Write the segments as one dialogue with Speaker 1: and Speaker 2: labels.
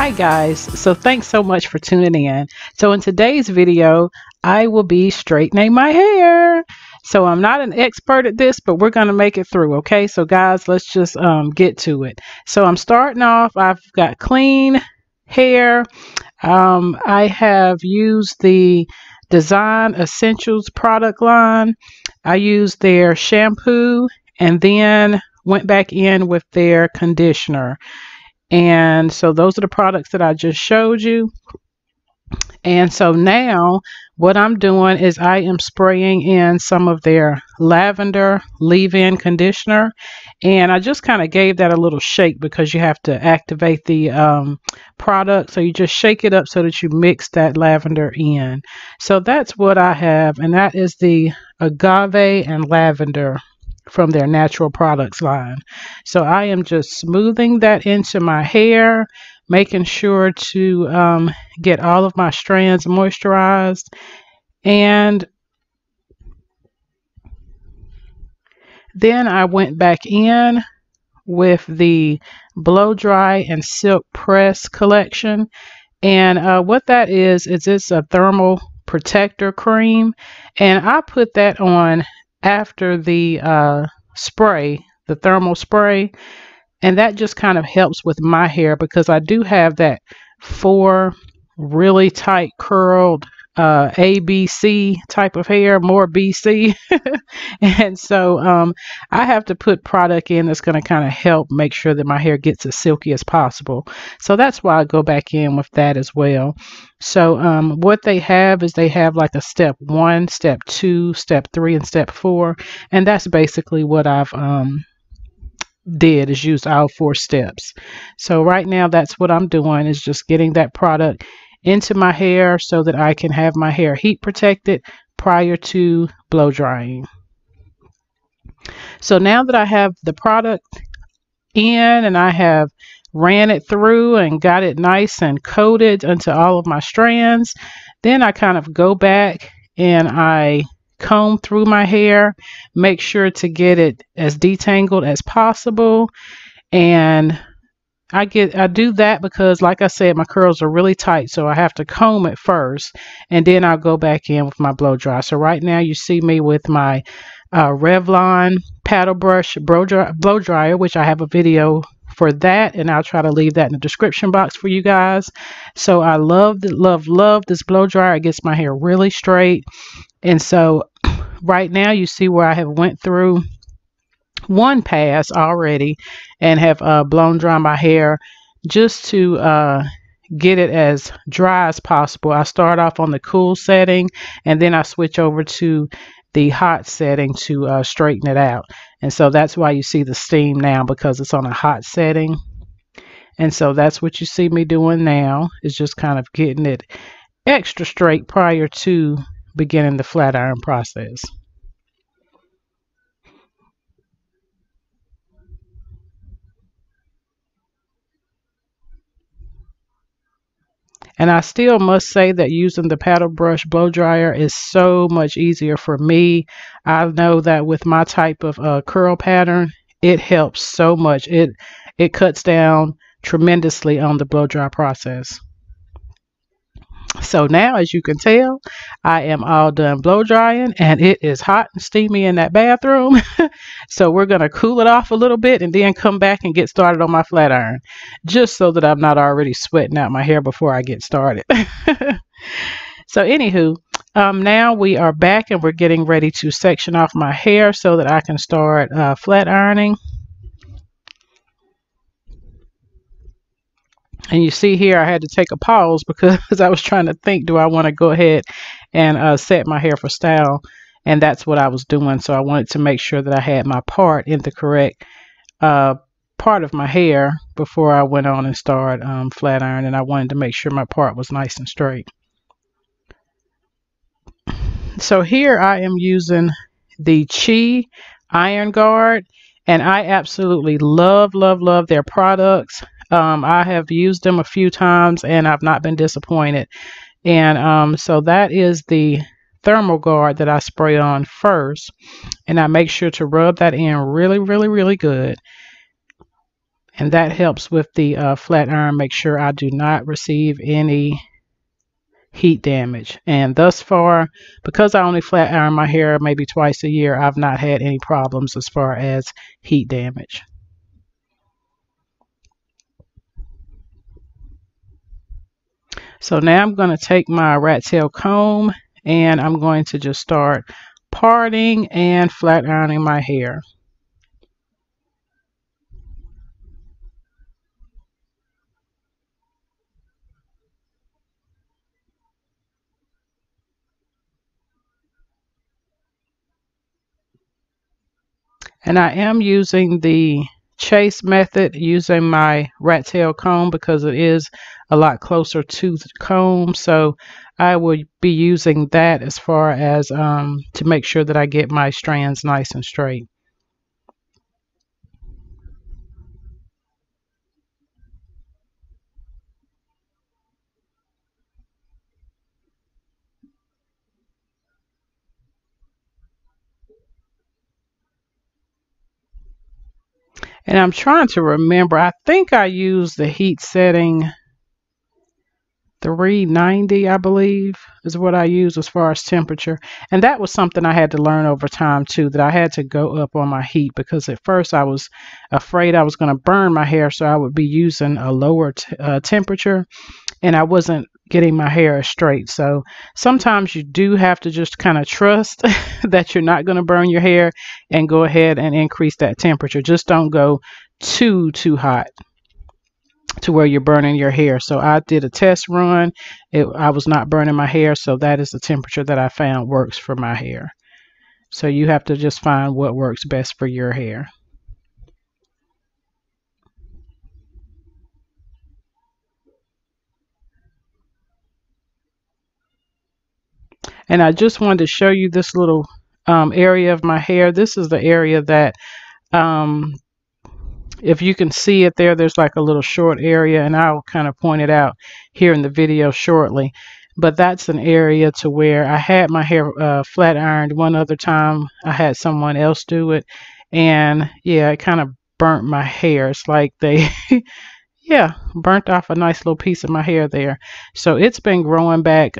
Speaker 1: Hi guys, so thanks so much for tuning in. So in today's video, I will be straightening my hair. So I'm not an expert at this, but we're going to make it through, okay? So guys, let's just get to it. So I'm starting off, I've got clean hair. I have used the Design Essentials product line. I used their shampoo and then went back in with their conditioner. And so those are the products that I just showed you. And so now what I'm doing is I am spraying in some of their lavender leave-in conditioner. And I just kind of gave that a little shake because you have to activate the product. So you just shake it up so that you mix that lavender in. So that's what I have. And that is the agave and lavender from their natural products line. So I am just smoothing that into my hair, making sure to get all of my strands moisturized. And then I went back in with the blow dry and silk press collection. And what that is it's a thermal protector cream. And I put that on after the spray, the thermal spray, and that just kind of helps with my hair because I do have that 4 really tight curled ABC type of hair, more BC. And so I have to put product in that's going to kind of help make sure that my hair gets as silky as possible. So that's why I go back in with that as well. So what they have is they have like a step 1, step 2, step 3, and step 4. And that's basically what I've did, is use all 4 steps. So right now that's what I'm doing, is just getting that product into my hair so that I can have my hair heat protected prior to blow drying. So now that I have the product in and I have ran it through and got it nice and coated into all of my strands, then I kind of go back and I comb through my hair, make sure to get it as detangled as possible. And I do that because, like I said, my curls are really tight, so I have to comb it first, and then I'll go back in with my blow dry. So right now you see me with my Revlon paddle brush blow dryer, which I have a video for that, and I'll try to leave that in the description box for you guys. So I love this blow dryer. It gets my hair really straight. And so right now you see where I have went through 1 pass already and have blown dry my hair just to get it as dry as possible. I start off on the cool setting and then I switch over to the hot setting to straighten it out. And so that's why you see the steam now, because it's on a hot setting. And so that's what you see me doing now, is just kind of getting it extra straight prior to beginning the flat iron process. And I still must say that using the paddle brush blow dryer is so much easier for me. I know that with my type of curl pattern, it helps so much. It cuts down tremendously on the blow dry process. So now, as you can tell, I am all done blow drying, and it is hot and steamy in that bathroom. So we're going to cool it off a little bit and then come back and get started on my flat iron, just so that I'm not already sweating out my hair before I get started. So anywho, now we are back and we're getting ready to section off my hair so that I can start flat ironing. And you see here I had to take a pause because I was trying to think, do I want to go ahead and set my hair for style? And that's what I was doing. So I wanted to make sure that I had my part in the correct part of my hair before I went on and started flat iron. And I wanted to make sure my part was nice and straight. So here I am using the CHIT Iron Guard. And I absolutely love their products. I have used them a few times and I've not been disappointed. And so that is the thermal guard that I spray on first. And I make sure to rub that in really good. And that helps with the flat iron, make sure I do not receive any heat damage. And thus far, because I only flat iron my hair maybe twice a year, I've not had any problems as far as heat damage. So now I'm going to take my rat tail comb and I'm going to just start parting and flat ironing my hair. And I am using the chase method using my rat tail comb because it is a lot closer to the comb. So I will be using that as far as to make sure that I get my strands nice and straight. And I'm trying to remember, I think I used the heat setting 390, I believe, is what I use as far as temperature. And that was something I had to learn over time too, that I had to go up on my heat, because at first I was afraid I was going to burn my hair, so I would be using a lower temperature, and I wasn't getting my hair straight. So sometimes you do have to just kind of trust that you're not going to burn your hair and go ahead and increase that temperature. Just don't go too hot to where you're burning your hair. So I did a test run. I was not burning my hair, so that is the temperature that I found works for my hair. So you have to just find what works best for your hair. And I just wanted to show you this little area of my hair. This is the area that if you can see it there, there's like a little short area, and I'll kind of point it out here in the video shortly. But that's an area to where I had my hair flat ironed one other time. I had someone else do it, and yeah, it kind of burnt my hair. It's like they yeah, burnt off a nice little piece of my hair there. So it's been growing back,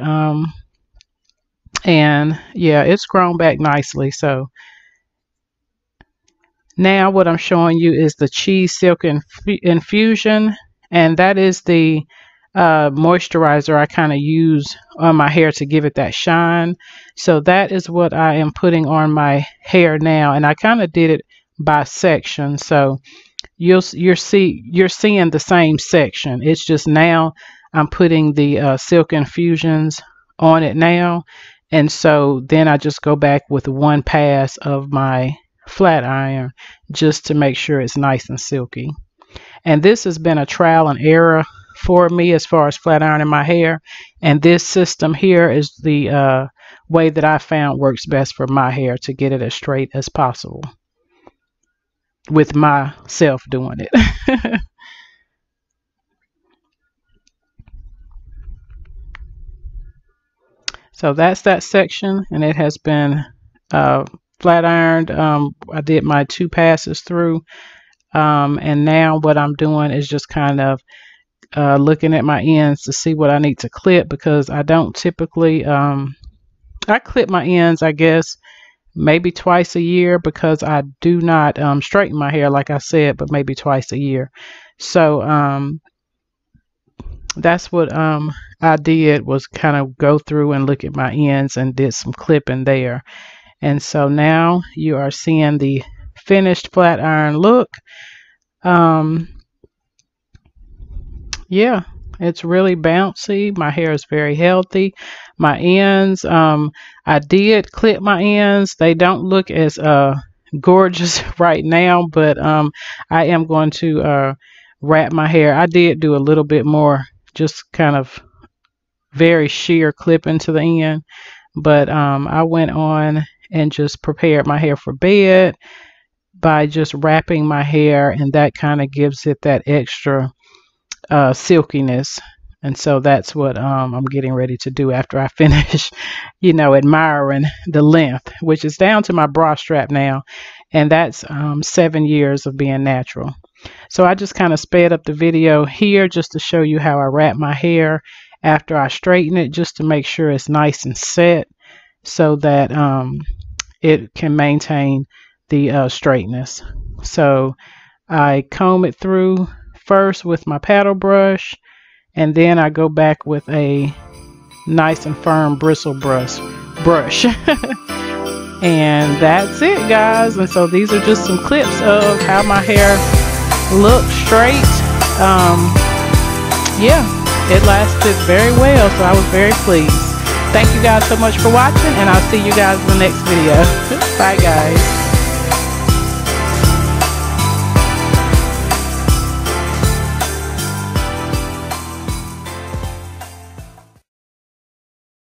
Speaker 1: and yeah, it's grown back nicely. So now what I'm showing you is the Cheese Silk Infusion, and that is the moisturizer I kind of use on my hair to give it that shine. So that is what I am putting on my hair now, and I kind of did it by section. So you're seeing the same section. It's just now I'm putting the Silk Infusions on it now, and so then I just go back with one pass of my flat iron just to make sure it's nice and silky. And this has been a trial and error for me as far as flat ironing my hair, and this system here is the way that I found works best for my hair to get it as straight as possible with myself doing it. So that's that section, and it has been flat ironed. I did my 2 passes through, and now what I'm doing is just kind of looking at my ends to see what I need to clip, because I don't typically I clip my ends, I guess, maybe twice a year, because I do not straighten my hair like I said, but maybe twice a year. So that's what I did, was kind of go through and look at my ends and did some clipping there. And so now you are seeing the finished flat iron look. Yeah, it's really bouncy. My hair is very healthy. My ends, I did clip my ends. They don't look as gorgeous right now, but I am going to wrap my hair. I did do a little bit more, just kind of very sheer clipping to the end, but I went on and just prepared my hair for bed by just wrapping my hair, and that kind of gives it that extra silkiness. And so that's what I'm getting ready to do after I finish, you know, admiring the length, which is down to my bra strap now, and that's 7 years of being natural. So I just kind of sped up the video here just to show you how I wrap my hair after I straighten it, just to make sure it's nice and set so that it can maintain the straightness. So I comb it through first with my paddle brush, and then I go back with a nice and firm bristle brush. And that's it, guys. And so these are just some clips of how my hair looks straight. Yeah, it lasted very well, so I was very pleased. Thank you guys so much for watching, and I'll see you guys in the next video. Bye, guys.